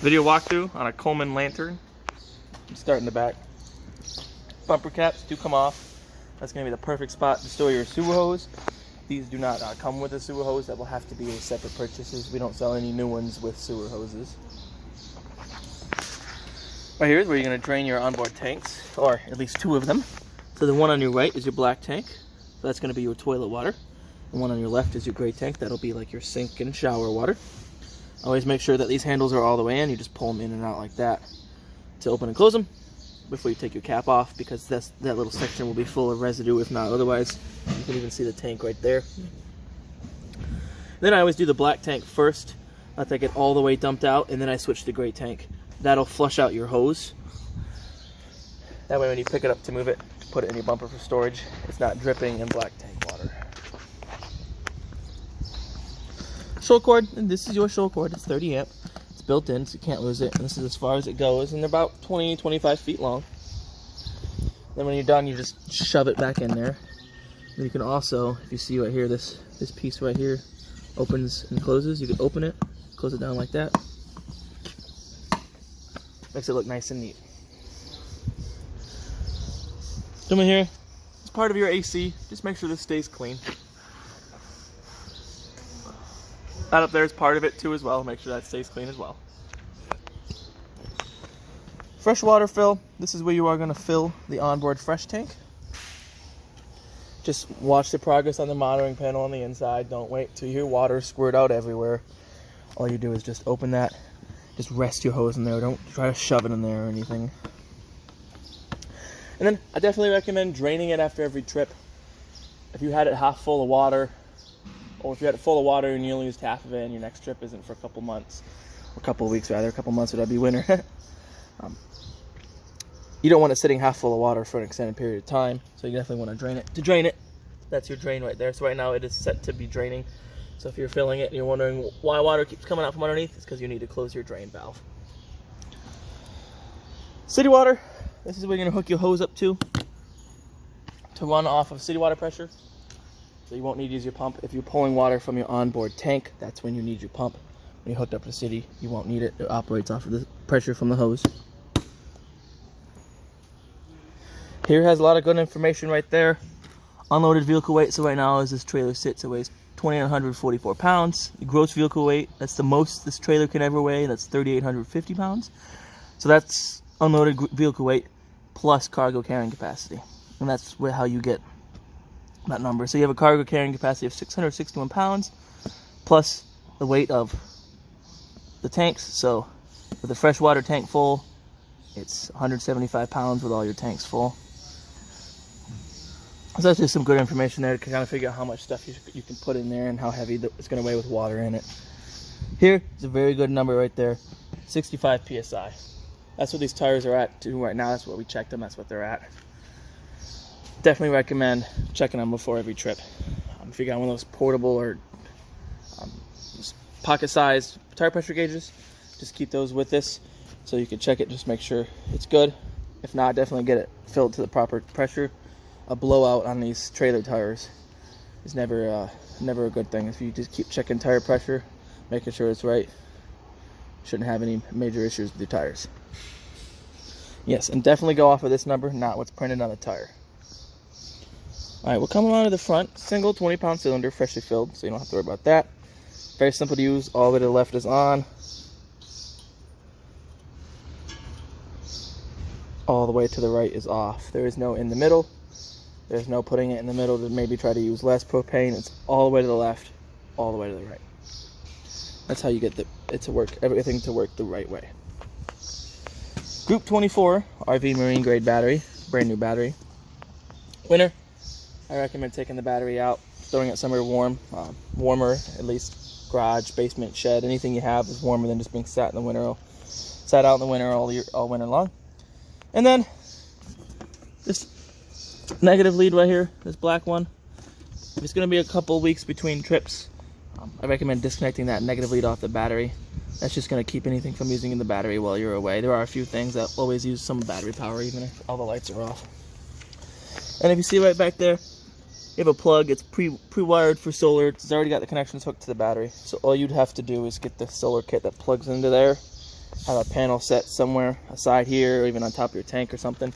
Video walkthrough on a Coleman Lantern. Start in the back. Bumper caps do come off. That's going to be the perfect spot to store your sewer hose. These do not come with a sewer hose. That will have to be a separate purchases. We don't sell any new ones with sewer hoses. Right here is where you're going to drain your onboard tanks, or at least two of them. So the one on your right is your black tank. So that's going to be your toilet water. The one on your left is your gray tank. That'll be like your sink and shower water. Always make sure that these handles are all the way in. You just pull them in and out like that to open and close them before you take your cap off, because that little section will be full of residue if not otherwise. You can even see the tank right there. Then I always do the black tank first. Let that get all the way dumped out, and then I switch to gray tank. That'll flush out your hose. That way when you pick it up to move it, to put it in your bumper for storage, it's not dripping in black tank water. Shoal cord, and this is your shoal cord. It's 30 amp. It's built in, so you can't lose it. And this is as far as it goes, and they're about 20-25 feet long. Then when you're done, you just shove it back in there. And you can also, if you see right here, this piece right here opens and closes. You can open it, close it down like that. Makes it look nice and neat. Come in here. It's part of your AC. Just make sure this stays clean. That up there is part of it too as well. Make sure that stays clean as well. Fresh water fill. This is where you are going to fill the onboard fresh tank. Just watch the progress on the monitoring panel on the inside. Don't wait till you hear water squirt out everywhere. All you do is just open that. Just rest your hose in there. Don't try to shove it in there or anything. And then I definitely recommend draining it after every trip. If you had it half full of water, or if you had it full of water and you only used half of it and your next trip isn't for a couple months, or a couple of weeks rather, a couple months would be winter. You don't want it sitting half full of water for an extended period of time, so you definitely want to drain it. To drain it, that's your drain right there. So right now it is set to be draining. So if you're filling it and you're wondering why water keeps coming out from underneath, it's because you need to close your drain valve. City water, this is where you're going to hook your hose up to run off of city water pressure. So you won't need to use your pump. If you're pulling water from your onboard tank, that's when you need your pump. When you're hooked up to the city, you won't need it. It operates off of the pressure from the hose. Here has a lot of good information right there. Unloaded vehicle weight. So right now as this trailer sits, it weighs 2,944 pounds. The gross vehicle weight, that's the most this trailer can ever weigh. That's 3,850 pounds. So that's unloaded vehicle weight plus cargo carrying capacity. And that's how you get that number. So you have a cargo carrying capacity of 661 pounds plus the weight of the tanks. So with a freshwater tank full, it's 175 pounds with all your tanks full. So that's just some good information there to kind of figure out how much stuff you can put in there and how heavy it's going to weigh with water in it. Here is a very good number right there, 65 PSI. That's what these tires are at too right now. That's what we checked them. That's what they're at. Definitely recommend checking them before every trip. If you got one of those portable or pocket-sized tire pressure gauges, just keep those with this so you can check it. Just make sure it's good. If not, definitely get it filled to the proper pressure. A blowout on these trailer tires is never a good thing. If you just keep checking tire pressure, making sure it's right, shouldn't have any major issues with your tires. Yes, and definitely go off of this number, not what's printed on the tire. Alright, we're coming on to the front. Single 20-pound cylinder, freshly filled, so you don't have to worry about that. Very simple to use. All the way to the left is on. All the way to the right is off. There is no in the middle. There's no putting it in the middle to maybe try to use less propane. It's all the way to the left, all the way to the right. That's how you get everything to work the right way. Group 24 RV marine grade battery, brand new battery. Winter, I recommend taking the battery out, throwing it somewhere warm, warmer, at least garage, basement, shed, anything you have is warmer than just being sat out in the winter all winter long. And then this negative lead right here, this black one. If it's going to be a couple weeks between trips, I recommend disconnecting that negative lead off the battery. That's just going to keep anything from using the battery while you're away. There are a few things that always use some battery power, even if all the lights are off. And if you see right back there, you have a plug. It's pre-wired for solar. It's already got the connections hooked to the battery. So all you'd have to do is get the solar kit that plugs into there have a panel set somewhere aside here or even on top of your tank or something.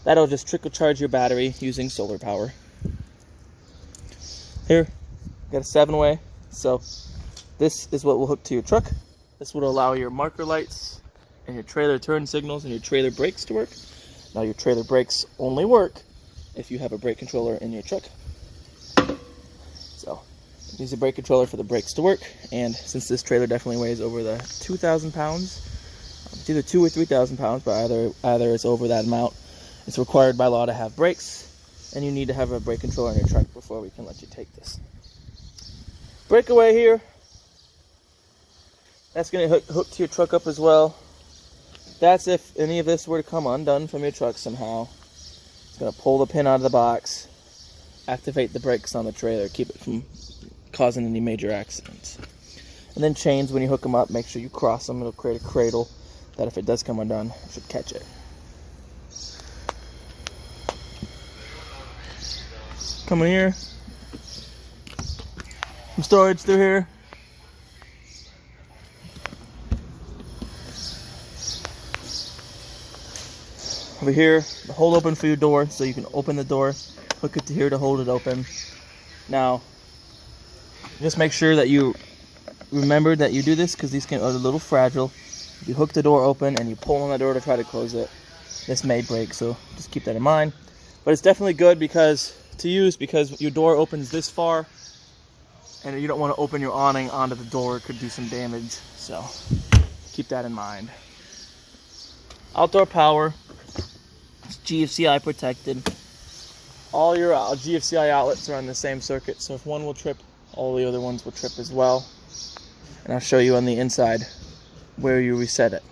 That'll just trickle charge your battery using solar power. Here, got a 7-way, so this is what will hook to your truck. This would allow your marker lights and your trailer turn signals and your trailer brakes to work. Now your trailer brakes only work if you have a brake controller in your truck. So use a brake controller for the brakes to work, and since this trailer definitely weighs over the 2,000 pounds, it's either 2,000 or 3,000 pounds, but either it's over that amount, it's required by law to have brakes, and you need to have a brake controller in your truck before we can let you take this. Breakaway here, that's going to hook to your truck up as well. That's if any of this were to come undone from your truck somehow. It's going to pull the pin out of the box, activate the brakes on the trailer, keep it from causing any major accidents. And then chains, when you hook them up, make sure you cross them. It'll create a cradle that if it does come undone, it should catch it. Coming here, some storage through here. Over here, the hole open for your door, so you can open the door, hook it to here to hold it open. Now, just make sure that you remember that you do this because these are a little fragile. If you hook the door open and you pull on the door to try to close it, this may break, so just keep that in mind. But it's definitely good because your door opens this far and you don't want to open your awning onto the door. It could do some damage, so keep that in mind. Outdoor power. It's GFCI protected. All your GFCI outlets are on the same circuit, so if one will trip, all the other ones will trip as well. And I'll show you on the inside where you reset it.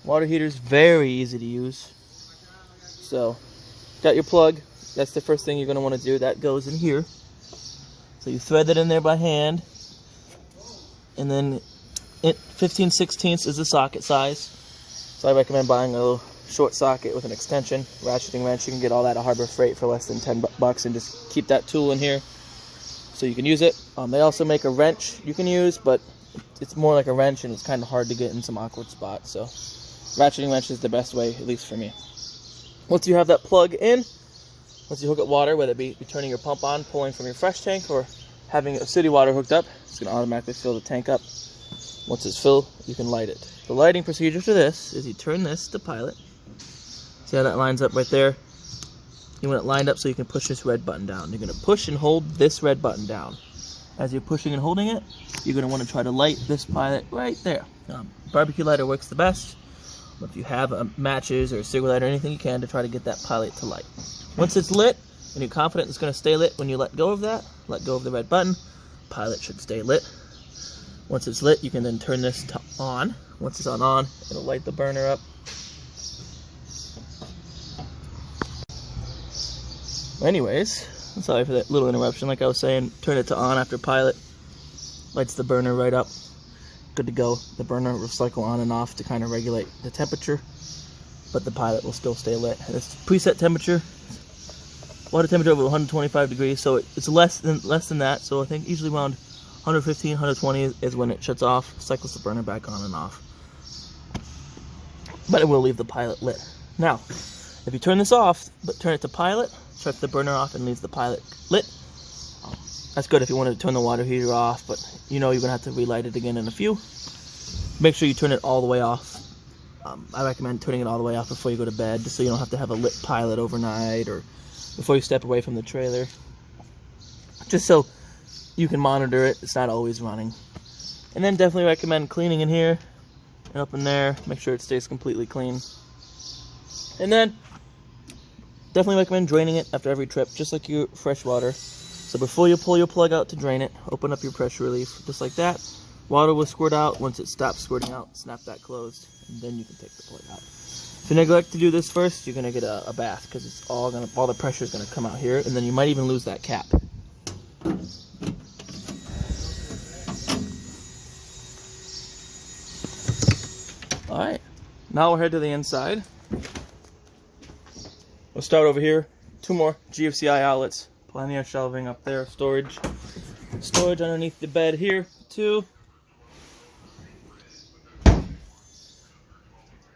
Water heater's very easy to use. So, got your plug. That's the first thing you're going to want to do. That goes in here. So you thread that in there by hand. And then 15/16 is the socket size. So I recommend buying a little short socket with an extension, ratcheting wrench. You can get all that at Harbor Freight for less than 10 bucks, and just keep that tool in here so you can use it. They also make a wrench you can use, but it's more like a wrench and it's kind of hard to get in some awkward spots. So ratcheting wrench is the best way, at least for me. Once you have that plug in, once you hook up water, whether it be turning your pump on, pulling from your fresh tank, or having a city water hooked up, it's going to automatically fill the tank up. Once it's filled, you can light it. The lighting procedure for this is you turn this to pilot. See how that lines up right there? You want it lined up so you can push this red button down. You're going to push and hold this red button down. As you're pushing and holding it, you're going to want to try to light this pilot right there. Barbecue lighter works the best. If you have matches or a cigarette lighter or anything you can to try to get that pilot to light. Once it's lit, and you're confident it's going to stay lit when you let go of that, let go of the red button, pilot should stay lit. Once it's lit, you can then turn this to on. Once it's on, it'll light the burner up. Anyways, sorry for that little interruption. Like I was saying, turn it to on after pilot. Lights the burner right up. Good to go. The burner will cycle on and off to kind of regulate the temperature, but the pilot will still stay lit. It's preset temperature. Water temperature over 125 degrees, so it's less than that. So I think usually around 115, 120 is when it shuts off, cycles the burner back on and off. But it will leave the pilot lit. Now, if you turn this off, but turn it to pilot, shut the burner off and leaves the pilot lit. That's good if you want to turn the water heater off, but you know you're going to have to relight it again in a few. Make sure you turn it all the way off. I recommend turning it all the way off before you go to bed, just so you don't have to have a lit pilot overnight or before you step away from the trailer. Just so you can monitor it, it's not always running. And then definitely recommend cleaning in here and up in there. Make sure it stays completely clean. And then definitely recommend draining it after every trip, just like your fresh water. So before you pull your plug out to drain it, open up your pressure relief, just like that. Water will squirt out. Once it stops squirting out, snap that closed, and then you can take the plug out. If you neglect to do this first, you're gonna get a bath because it's all the pressure is gonna come out here, and then you might even lose that cap. All right, now we'll head to the inside. We'll start over here. 2 more GFCI outlets. Plenty of shelving up there. Storage underneath the bed here too.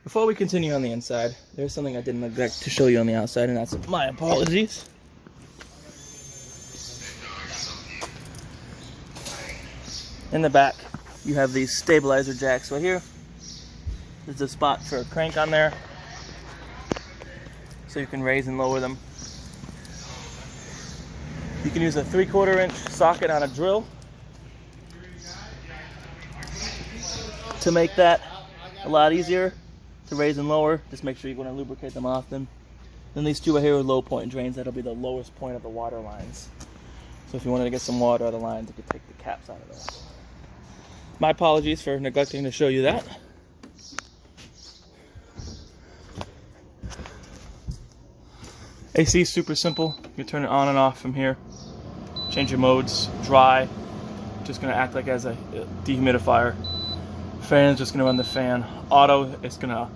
Before we continue on the inside, there's something I didn't neglect to show you on the outside, and that's my apologies. In the back, you have these stabilizer jacks right here. There's a spot for a crank on there, so you can raise and lower them. You can use a 3/4 inch socket on a drill to make that a lot easier to raise and lower. Just make sure you want to lubricate them often. Then these two right here are low point drains. That'll be the lowest point of the water lines. So if you wanted to get some water out of the lines, you could take the caps out of there. My apologies for neglecting to show you that. AC is super simple. You can turn it on and off from here. Change your modes. Dry, just going to act like as a dehumidifier. Fan is just going to run the fan. Auto is going to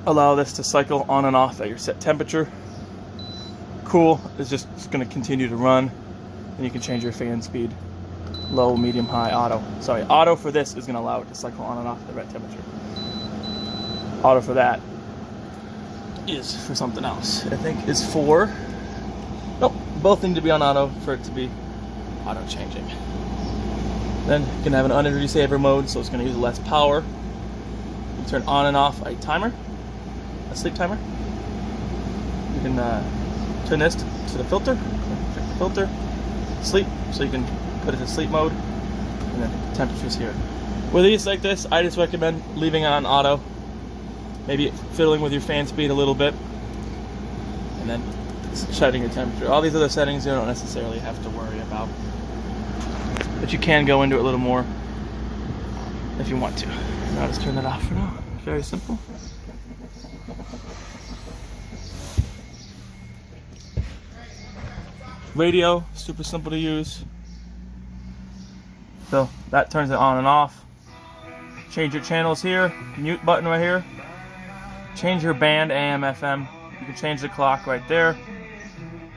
allow this to cycle on and off at your set temperature. Cool is just going to continue to run, and you can change your fan speed. Low, medium, high, auto. Sorry, auto for this is going to allow it to cycle on and off at the right temperature. Auto for that is for something else. I think is for, nope, both need to be on auto for it to be auto changing. Then you can have an energy saver mode, so it's going to use less power. You can turn on and off a timer, a sleep timer. You can turn this to the filter, check the filter, sleep, so you can put it to sleep mode, and then temperatures here. With these like this, I just recommend leaving it on auto, maybe fiddling with your fan speed a little bit, and then setting your temperature. All these other settings you don't necessarily have to worry about, but you can go into it a little more if you want to. I'll just turn that off for now. Very simple. Radio, super simple to use. So that turns it on and off. Change your channels here, mute button right here. Change your band, AM, FM. You can change the clock right there.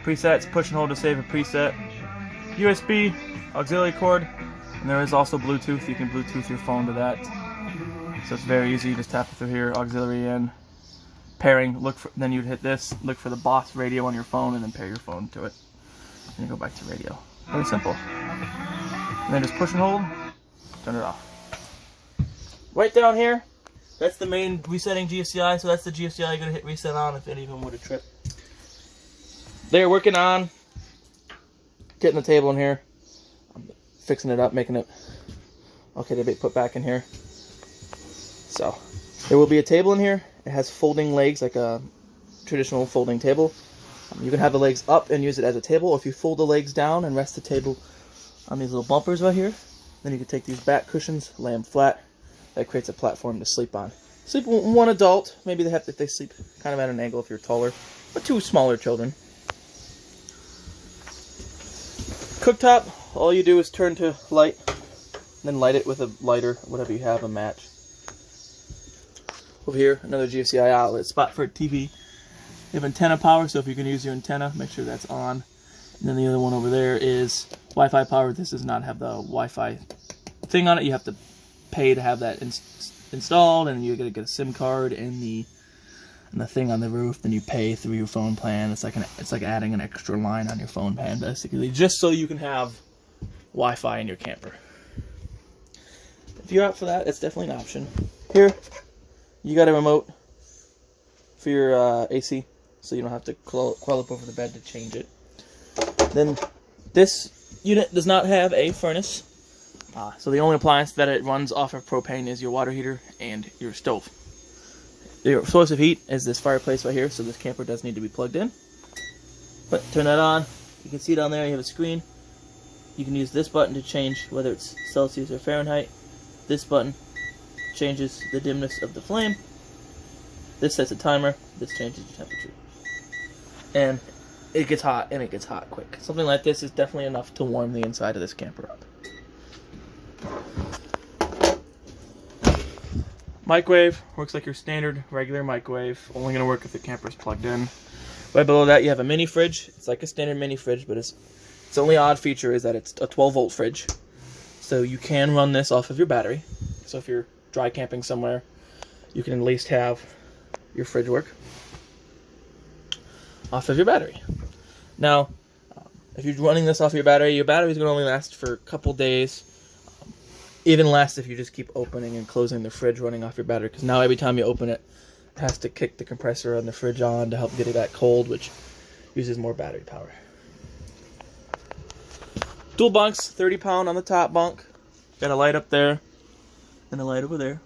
Presets, push and hold to save a preset. USB, auxiliary cord, and there is also Bluetooth. You can Bluetooth your phone to that. So it's very easy. You just tap it through here, auxiliary in. Pairing, then you'd hit this, look for the Boss radio on your phone, and then pair your phone to it. And you go back to radio. Very simple. And then just push and hold, turn it off. Right down here, that's the main resetting GFCI, so that's the GFCI you're going to hit reset on if any of them would have tripped. They're working on getting the table in here. I'm fixing it up, making it okay to be put back in here. So, there will be a table in here. It has folding legs like a traditional folding table. You can have the legs up and use it as a table, or if you fold the legs down and rest the table on these little bumpers right here, then you can take these back cushions, lay them flat. That creates a platform to sleep on. Sleep one adult, maybe they sleep kind of at an angle if you're taller, but two smaller children. Cooktop, all you do is turn to light, then light it with a lighter, whatever you have, a match. Over here, another GFCI outlet spot for a TV. You have antenna power, so if you're going to use your antenna, make sure that's on. And then the other one over there is Wi-Fi power. This does not have the Wi-Fi thing on it. You have to pay to have that installed, and you gotta get a SIM card and the thing on the roof. Then you pay through your phone plan. It's like adding an extra line on your phone plan, basically, just so you can have Wi-Fi in your camper. If you're out for that, it's definitely an option. Here, you got a remote for your AC, so you don't have to crawl up over the bed to change it. Then this unit does not have a furnace. So the only appliance that it runs off of propane is your water heater and your stove. Your source of heat is this fireplace right here, so this camper does need to be plugged in. But turn that on. You can see down there you have a screen. You can use this button to change whether it's Celsius or Fahrenheit. This button changes the dimness of the flame. This sets a timer. This changes the temperature. And it gets hot, and it gets hot quick. Something like this is definitely enough to warm the inside of this camper up. Microwave works like your standard regular microwave, only going to work if the camper is plugged in. Right below that you have a mini fridge. It's like a standard mini fridge, but its only odd feature is that it's a 12-volt fridge. So you can run this off of your battery. So if you're dry camping somewhere you can at least have your fridge work off of your battery. Now, if you're running this off your battery is going to only last for a couple days. Even less if you just keep opening and closing the fridge running off your battery, because now every time you open it, it has to kick the compressor on the fridge on to help get it that cold, which uses more battery power. Dual bunks, 30-pound on the top bunk. Got a light up there and a light over there.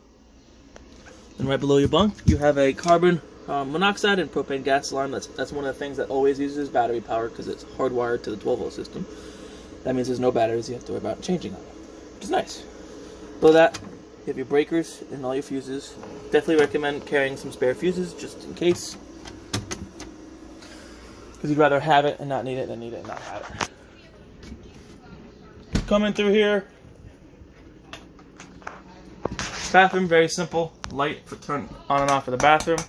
And right below your bunk, you have a carbon monoxide and propane gas line. That's one of the things that always uses battery power because it's hardwired to the 12-volt system. That means there's no batteries you have to worry about changing on it, which is nice. Below that, you have your breakers and all your fuses. Definitely recommend carrying some spare fuses just in case, because you'd rather have it and not need it than need it and not have it. Coming through here, bathroom, very simple. Light for turn on and off for the bathroom.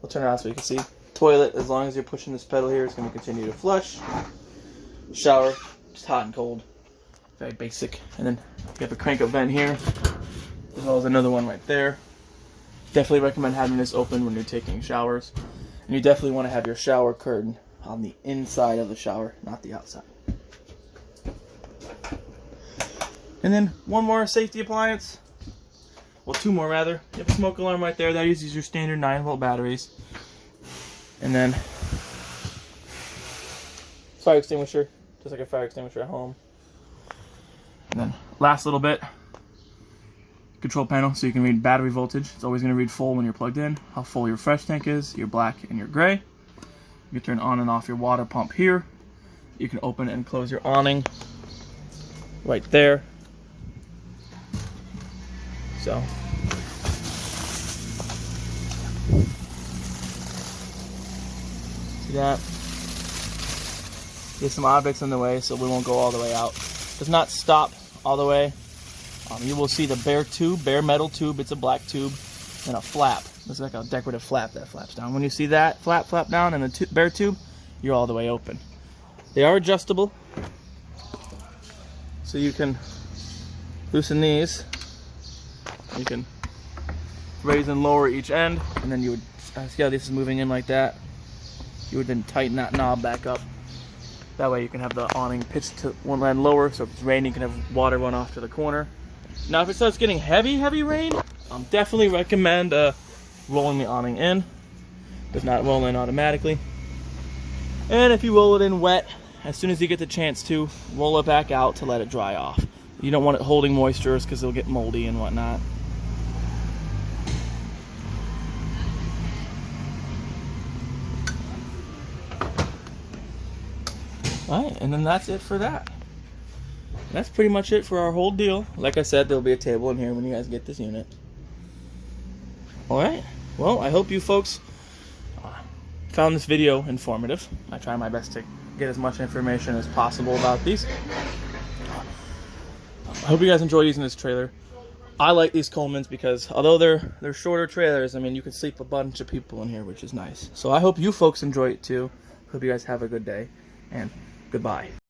We'll turn it on so you can see. Toilet, as long as you're pushing this pedal here, it's going to continue to flush. Shower, just hot and cold. Very basic. And then you have a crank up vent here, as well as another one right there. Definitely recommend having this open when you're taking showers. And you definitely want to have your shower curtain on the inside of the shower, not the outside. And then one more safety appliance. Well, two more rather. You have a smoke alarm right there. That uses your standard 9-volt batteries. And then fire extinguisher, just like a fire extinguisher at home. And then last little bit, control panel, so you can read battery voltage. It's always going to read full when you're plugged in, how full your fresh tank is, your black and your gray. You can turn on and off your water pump here. You can open and close your awning right there. So see that? There's some objects in the way, so we won't go all the way out. Does not stop all the way. You will see the bare metal tube. It's a black tube and a flap. It's like a decorative flap that flaps down. When you see that flap down and the bare tube, you're all the way open. They are adjustable, so you can loosen these. You can raise and lower each end, and then you would see how this is moving in like that. You would then tighten that knob back up. That way you can have the awning pitched to one end lower, so if it's raining, you can have water run off to the corner. Now if it starts getting heavy rain, definitely recommend rolling the awning in. Does not roll in automatically. And if you roll it in wet, as soon as you get the chance to, roll it back out to let it dry off. You don't want it holding moistures because it'll get moldy and whatnot. Alright, and then that's it for that. That's pretty much it for our whole deal. Like I said, there'll be a table in here when you guys get this unit. Alright, well, I hope you folks found this video informative. I try my best to get as much information as possible about these. I hope you guys enjoy using this trailer. I like these Colemans because although they're shorter trailers, I mean, you can sleep a bunch of people in here, which is nice. So I hope you folks enjoy it too. Hope you guys have a good day, and goodbye.